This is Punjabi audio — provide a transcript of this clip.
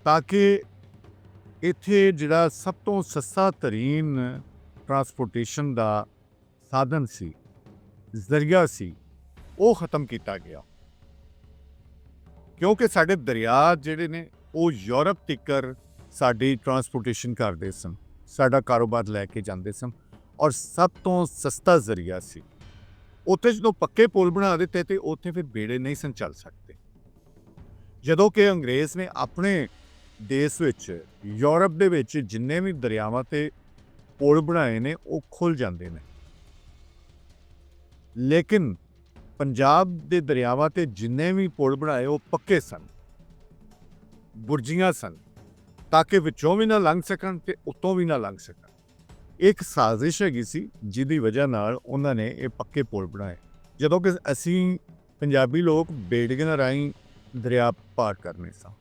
ਤਾਂ ਕਿ ਇੱਥੇ ਜਿਹੜਾ ਸਭ ਤੋਂ ਸਸਤਾ ਤਰੀਨ ਟਰਾਂਸਪੋਰਟੇਸ਼ਨ ਦਾ ਸਾਧਨ ਸੀ, ਜ਼ਰੀਆ ਸੀ, ਉਹ ਖਤਮ ਕੀਤਾ ਗਿਆ। ਕਿਉਂਕਿ ਸਾਡੇ ਦਰਿਆ ਜਿਹੜੇ ਨੇ ਉਹ ਯੂਰਪ ਤੀਕਰ ਸਾਡੀ ਟਰਾਂਸਪੋਰਟੇਸ਼ਨ ਕਰਦੇ ਸਨ, ਸਾਡਾ ਕਾਰੋਬਾਰ ਲੈ ਕੇ ਜਾਂਦੇ ਸਨ ਔਰ ਸਭ ਤੋਂ ਸਸਤਾ ਜ਼ਰੀਆ ਸੀ। ਉੱਥੇ ਜਦੋਂ ਪੱਕੇ ਪੁਲ ਬਣਾ ਦਿੱਤੇ ਤੇ ਉੱਥੇ ਫਿਰ ਬੇੜੇ ਨਹੀਂ ਸਨ ਚੱਲ ਸਕਦੇ। ਜਦੋਂ ਕਿ ਅੰਗਰੇਜ਼ ਨੇ ਆਪਣੇ ਦੇਸ਼ ਵਿੱਚ, ਯੂਰਪ ਦੇ ਵਿੱਚ ਜਿੰਨੇ ਵੀ ਦਰਿਆਵਾਂ 'ਤੇ ਪੁਲ ਬਣਾਏ ਨੇ ਉਹ ਖੁੱਲ੍ਹ ਜਾਂਦੇ ਨੇ, ਲੇਕਿਨ ਪੰਜਾਬ ਦੇ ਦਰਿਆਵਾਂ 'ਤੇ ਜਿੰਨੇ ਵੀ ਪੁਲ ਬਣਾਏ ਉਹ ਪੱਕੇ ਸਨ, ਬੁਰਜੀਆਂ ਸਨ, ਤਾਂ ਕਿ ਵਿੱਚੋਂ ਵੀ ਨਾ ਲੰਘ ਸਕਣ ਤੇ ਉੱਤੋਂ ਵੀ ਨਾ ਲੰਘ ਸਕਣ। ਇੱਕ ਸਾਜ਼ਿਸ਼ ਹੈਗੀ ਸੀ ਜਿਹਦੀ ਵਜ੍ਹਾ ਨਾਲ ਉਹਨਾਂ ਨੇ ਇਹ ਪੱਕੇ ਪੁਲ ਬਣਾਏ, ਜਦੋਂ ਕਿ ਅਸੀਂ ਪੰਜਾਬੀ ਲੋਕ ਬੇੜੀਆਂ ਰਾਹੀਂ ਦਰਿਆ ਪਾਰ ਕਰਨੇ ਸਾਂ।